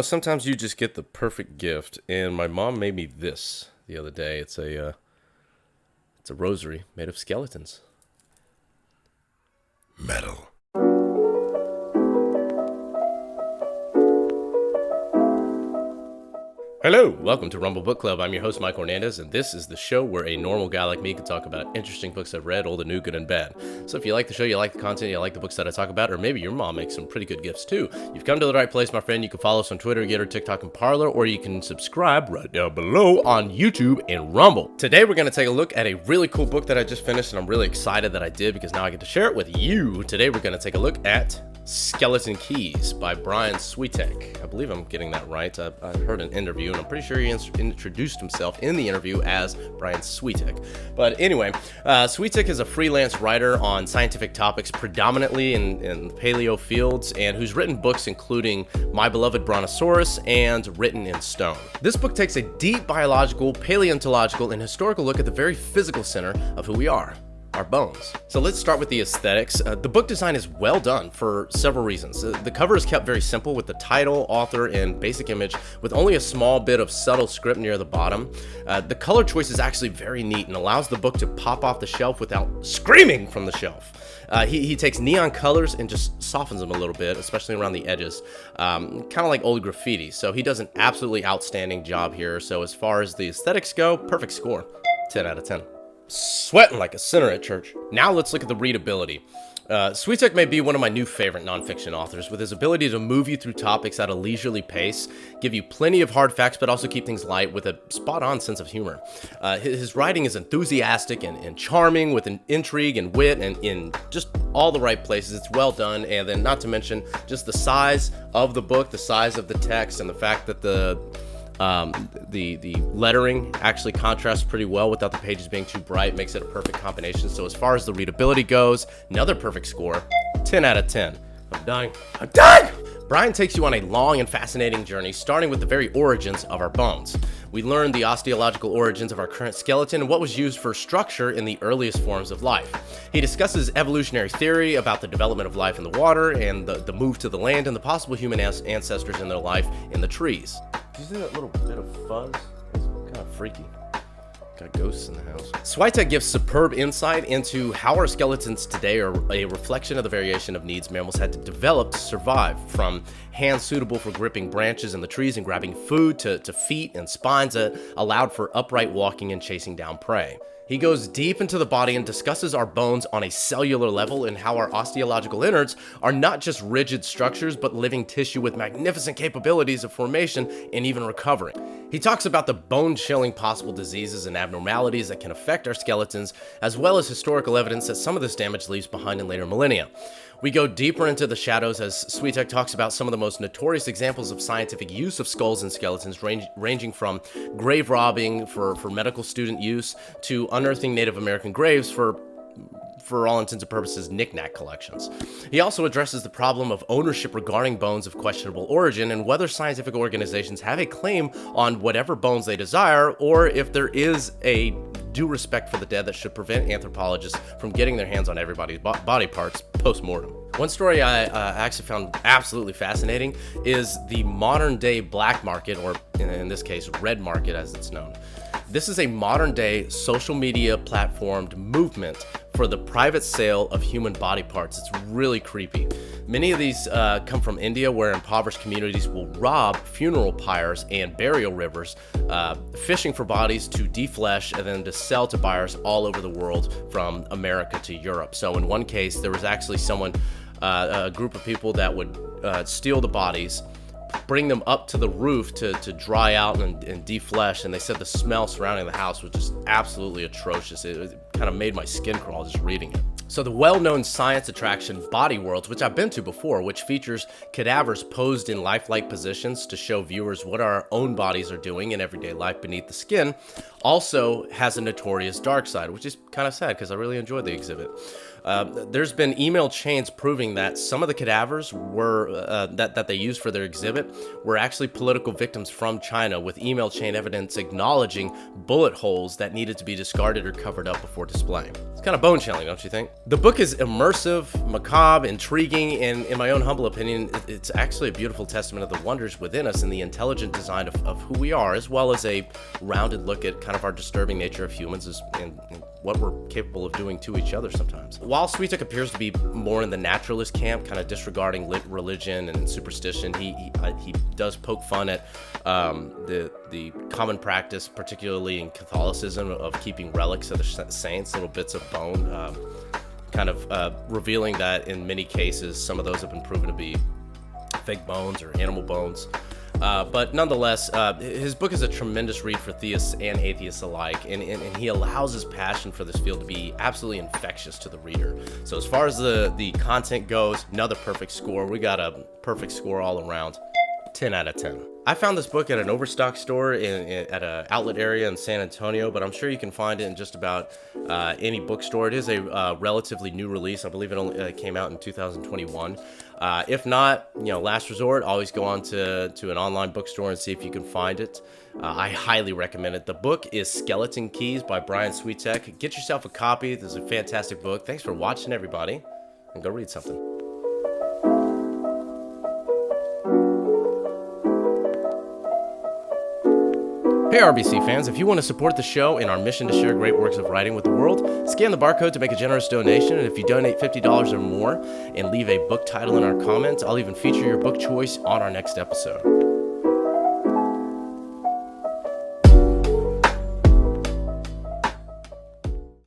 Sometimes you just get the perfect gift, and my mom made me this the other day. It's a rosary made of skeletons. Metal. Hello, welcome to Rumble Book Club. I'm your host, Mike Hernandez, and this is the show where a normal guy like me can talk about interesting books I've read, old and new, good and bad. So if you like the show, you like the content, you like the books that I talk about, or maybe your mom makes some pretty good gifts too, you've come to the right place, my friend. You can follow us on Twitter, Getter, TikTok, and Parler, or you can subscribe right down below on YouTube and Rumble. Today, we're going to take a look at a really cool book that I just finished, and I'm really excited that I did because now I get to share it with you. Today, we're going to take a look at Skeleton Keys by Brian Switek. I believe I'm getting that right. I heard an interview, and I'm pretty sure he introduced himself in the interview as Brian Switek. But anyway, Switek is a freelance writer on scientific topics, predominantly in paleo fields, and who's written books including My Beloved Brontosaurus and Written in Stone. This book takes a deep biological, paleontological, and historical look at the very physical center of who we are. Our bones. So let's start with the aesthetics. The book design is well done for several reasons. The cover is kept very simple with the title, author, and basic image with only a small bit of subtle script near the bottom. The color choice is actually very neat and allows the book to pop off the shelf without screaming from the shelf. He takes neon colors and just softens them a little bit, especially around the edges, kind of like old graffiti. So he does an absolutely outstanding job here. So as far as the aesthetics go, perfect score, 10 out of 10. Sweating like a sinner at church. Now let's look at the readability. Switek may be one of my new favorite nonfiction authors, with his ability to move you through topics at a leisurely pace, give you plenty of hard facts, but also keep things light with a spot-on sense of humor. His writing is enthusiastic and charming, with an intrigue and wit, and in just all the right places. It's well done, and then not to mention just the size of the book, the size of the text, and the fact that the lettering actually contrasts pretty well without the pages being too bright, makes it a perfect combination. So as far as the readability goes, another perfect score, 10 out of 10. I'm dying. Brian takes you on a long and fascinating journey, starting with the very origins of our bones. We learn the osteological origins of our current skeleton and what was used for structure in the earliest forms of life. He discusses evolutionary theory about the development of life in the water and the move to the land and the possible human ancestors in their life in the trees. Did you see that little bit of fuzz? It's kind of freaky. Got ghosts in the house. Switek gives superb insight into how our skeletons today are a reflection of the variation of needs mammals had to develop to survive, from hands suitable for gripping branches in the trees and grabbing food to feet and spines that allowed for upright walking and chasing down prey. He goes deep into the body and discusses our bones on a cellular level and how our osteological innards are not just rigid structures, but living tissue with magnificent capabilities of formation and even recovery. He talks about the bone-chilling possible diseases and abnormalities that can affect our skeletons, as well as historical evidence that some of this damage leaves behind in later millennia. We go deeper into the shadows as Switek talks about some of the most notorious examples of scientific use of skulls and skeletons, ranging from grave robbing for medical student use to unearthing Native American graves for all intents and purposes, knick-knack collections. He also addresses the problem of ownership regarding bones of questionable origin and whether scientific organizations have a claim on whatever bones they desire, or if there is a due respect for the dead that should prevent anthropologists from getting their hands on everybody's body parts post-mortem. One story I actually found absolutely fascinating is the modern-day black market, or in this case, red market as it's known. This is a modern-day social media platformed movement for the private sale of human body parts. It's really creepy. Many of these come from India, where impoverished communities will rob funeral pyres and burial rivers, fishing for bodies to deflesh and then to sell to buyers all over the world from America to Europe. So in one case, there was actually a group of people that would steal the bodies, bring them up to the roof to dry out and deflesh, and they said the smell surrounding the house was just absolutely atrocious. It kind of made my skin crawl just reading it. So the well-known science attraction Body Worlds, which I've been to before, which features cadavers posed in lifelike positions to show viewers what our own bodies are doing in everyday life beneath the skin, also has a notorious dark side, which is kind of sad because I really enjoyed the exhibit. There's been email chains proving that some of the cadavers were that they used for their exhibit were actually political victims from China, with email chain evidence acknowledging bullet holes that needed to be discarded or covered up before displaying. It's kind of bone-chilling, don't you think? The book is immersive, macabre, intriguing, and in my own humble opinion, it's actually a beautiful testament of the wonders within us and the intelligent design of who we are, as well as a rounded look at kind of our disturbing nature of humans and what we're capable of doing to each other sometimes. While Switek appears to be more in the naturalist camp, kind of disregarding religion and superstition, he does poke fun at the common practice, particularly in Catholicism, of keeping relics of the saints, little bits of bone, kind of revealing that in many cases some of those have been proven to be fake bones or animal bones. But nonetheless, his book is a tremendous read for theists and atheists alike, and he allows his passion for this field to be absolutely infectious to the reader. So as far as the content goes, another perfect score. We got a perfect score all around. 10 out of 10. I found this book at an Overstock store at an outlet area in San Antonio, but I'm sure you can find it in just about any bookstore. It is a relatively new release. I believe it only came out in 2021. If not, last resort, always go on to an online bookstore and see if you can find it. I highly recommend it. The book is Skeleton Keys by Brian Switek. Get yourself a copy. This is a fantastic book. Thanks for watching, everybody, and go read something. Hey RBC fans, if you want to support the show and our mission to share great works of writing with the world, scan the barcode to make a generous donation, and if you donate $50 or more and leave a book title in our comments, I'll even feature your book choice on our next episode.